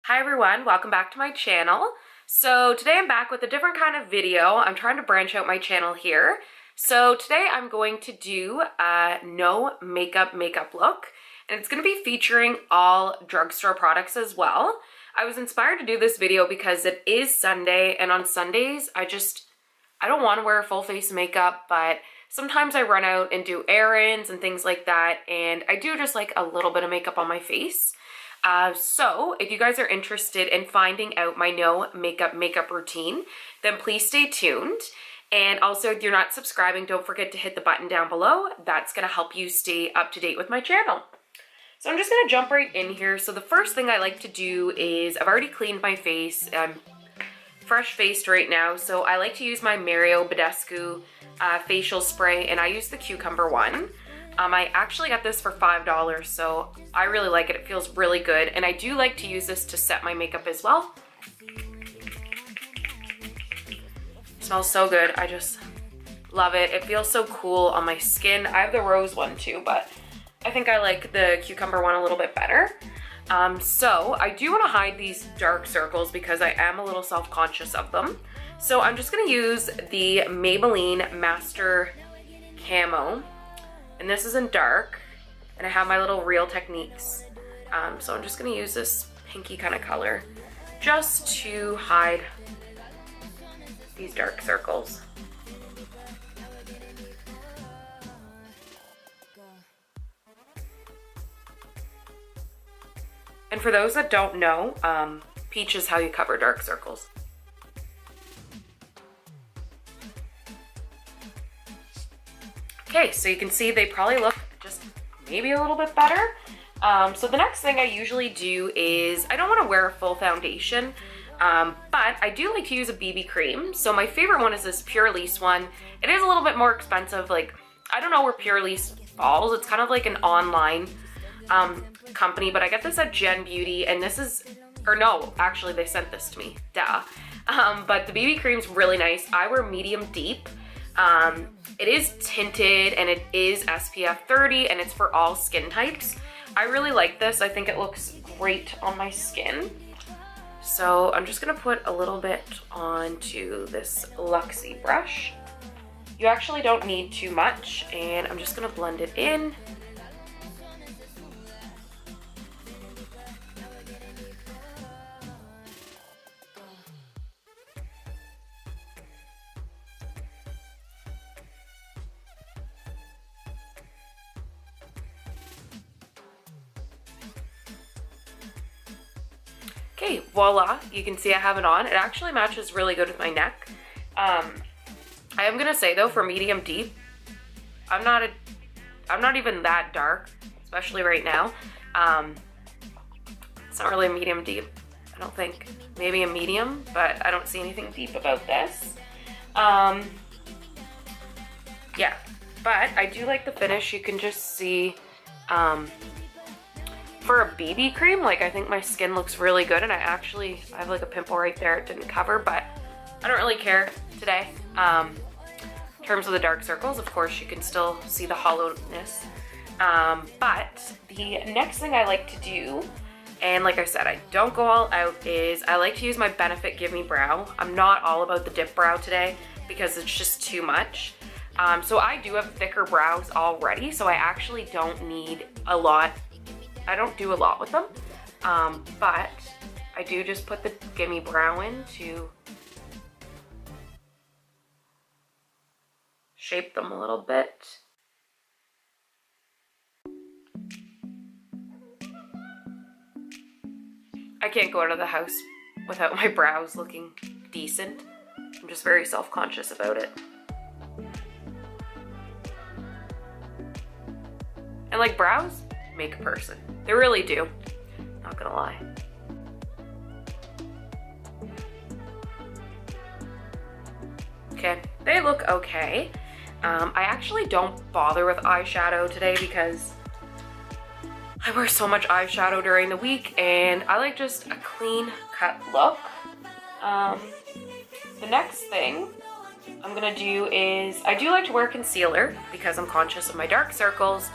Hi everyone, welcome back to my channel. So today I'm back with a different kind of video. I'm trying to branch out my channel here. So today I'm going to do a no makeup look, and it's going to be featuring all drugstore products as well. I was inspired to do this video because it is Sunday, and on Sundays I don't want to wear full face makeup, but sometimes I run out and do errands and things like that, and I do just like a little bit of makeup on my face. So if you guys are interested in finding out my no makeup routine, then please stay tuned. And also, if you're not subscribing, don't forget to hit the button down below. That's going to help you stay up to date with my channel. So I'm just going to jump right in here. So the first thing I like to do is, I've already cleaned my face. I'm fresh faced right now. So I like to use my Mario Badescu facial spray, and I use the cucumber one. I actually got this for $5, so I really like it. It feels really good, and I do like to use this to set my makeup as well. It smells so good. I just love it. It feels so cool on my skin. I have the rose one too, but I think I like the cucumber one a little bit better. So I do want to hide these dark circles because I am a little self-conscious of them. So I'm just going to use the Maybelline Master Camo. And this is in dark, and I have my little Real Techniques. So I'm just gonna use this pinky kind of color just to hide these dark circles. And for those that don't know, peach is how you cover dark circles. Okay, so you can see they probably look just maybe a little bit better. So the next thing I usually do is, I don't want to wear a full foundation, but I do like to use a BB cream. So my favorite one is this Pure Lease one. It is a little bit more expensive. Like, I don't know where Pure Lease falls. It's kind of like an online company, but I get this at Gen Beauty, and this is, or no, actually they sent this to me, duh. But the BB cream's really nice. I wear medium deep. It is tinted, and it is SPF 30, and it's for all skin types. I really like this. I think it looks great on my skin. So I'm just gonna put a little bit onto this Luxie brush. You actually don't need too much, and I'm just gonna blend it in. Okay, voila, you can see I have it on. It actually matches really good with my neck. I am gonna say though, for medium deep, I'm not even that dark, especially right now. It's not really a medium deep, I don't think. Maybe a medium, but I don't see anything deep about this. Yeah, but I do like the finish. You can just see, for a BB cream, like, I think my skin looks really good, and I have like a pimple right there it didn't cover, but I don't really care today. In terms of the dark circles, of course, you can still see the hollowness. But the next thing I like to do, and like I said, I don't go all out, is I like to use my Benefit Gimmie Brow. I'm not all about the dip brow today because it's just too much. So I do have thicker brows already, so I actually don't need a lot. I don't do a lot with them, but I do just put the Gimmie Brow in to shape them a little bit. I can't go out of the house without my brows looking decent. I'm just very self-conscious about it. And like, brows make a person. They really do. Not gonna lie. Okay, they look okay. I actually don't bother with eyeshadow today because I wear so much eyeshadow during the week, and I like just a clean cut look. The next thing I'm gonna do is, I do like to wear concealer because I'm conscious of my dark circles.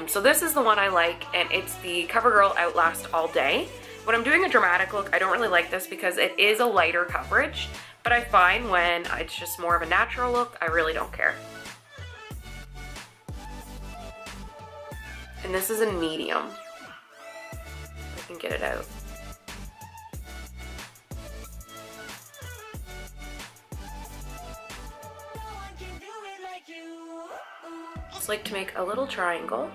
So this is the one I like, and it's the CoverGirl Outlast All Day. When I'm doing a dramatic look, I don't really like this because it is a lighter coverage, but I find when it's just more of a natural look, I really don't care. And this is in medium. I can get it out. Just like to make a little triangle.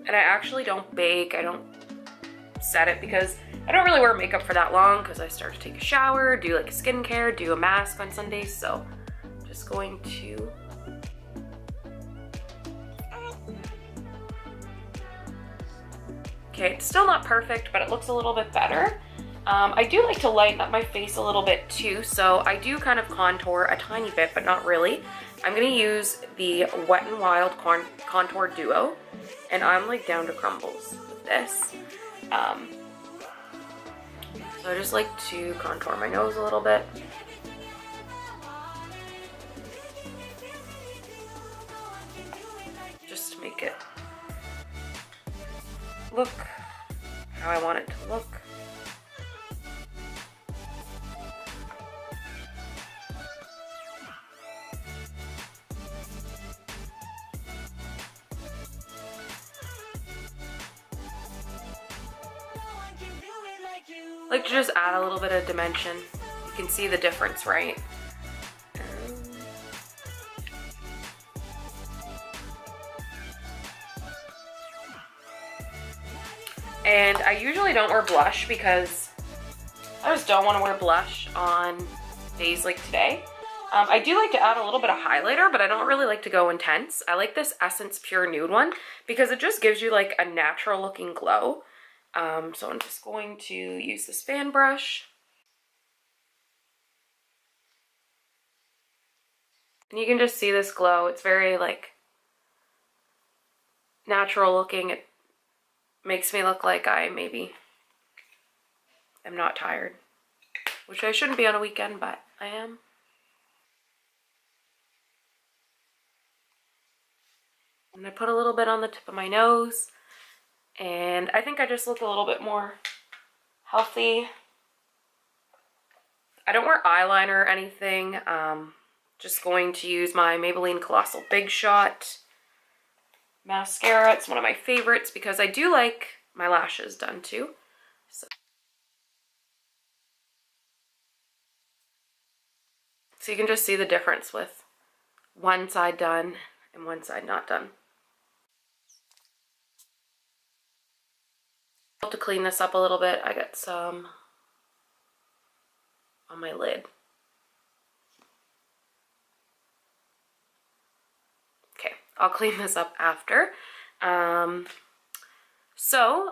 And I actually don't bake, I don't set it because I don't really wear makeup for that long because I start to take a shower, do like a skincare, do a mask on Sundays, so I'm just going to okay, it's still not perfect, but it looks a little bit better. I do like to lighten up my face a little bit too, so I do kind of contour a tiny bit, but not really. I'm going to use the Wet n Wild Contour Duo, and I'm like down to crumbles with this. So I just like to contour my nose a little bit. Just to make it look how I want it to look. Like to just add a little bit of dimension. You can see the difference, right? And I usually don't wear blush because I just don't want to wear blush on days like today. I do like to add a little bit of highlighter, but I don't really like to go intense. I like this Essence Pure Nude one because it just gives you like a natural looking glow. So I'm just going to use this fan brush. And you can just see this glow. It's very like natural looking. It makes me look like I maybe am not tired, which I shouldn't be on a weekend, but I am. And I put a little bit on the tip of my nose. And I think I just look a little bit more healthy. I don't wear eyeliner or anything. Just going to use my Maybelline Colossal Big Shot mascara. It's one of my favorites because I do like my lashes done too. So you can just see the difference with one side done and one side not done. To clean this up a little bit, I got some on my lid. Okay, I'll clean this up after. So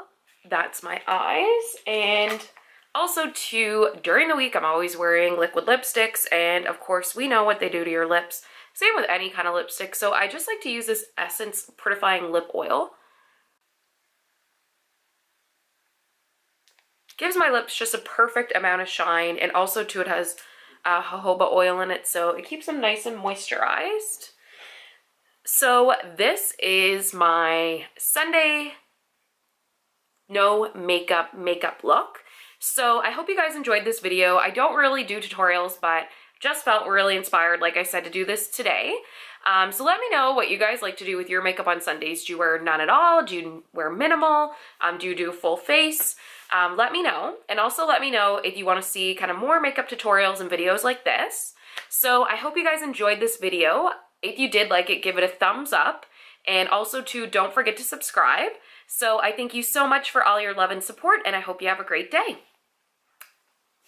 that's my eyes, and also too, during the week I'm always wearing liquid lipsticks, and of course we know what they do to your lips. Same with any kind of lipstick, so I just like to use this Essence Prettifying Lip Oil. Gives my lips just a perfect amount of shine, and also too it has jojoba oil in it, so it keeps them nice and moisturized. So this is my Sunday no makeup look. So I hope you guys enjoyed this video. I don't really do tutorials, but just felt really inspired, like I said, to do this today. So let me know what you guys like to do with your makeup on Sundays. Do you wear none at all? Do you wear minimal? Do you do full face? Let me know. And also let me know if you want to see kind of more makeup tutorials and videos like this. So I hope you guys enjoyed this video. If you did like it, give it a thumbs up. And also too, don't forget to subscribe. So I thank you so much for all your love and support, and I hope you have a great day.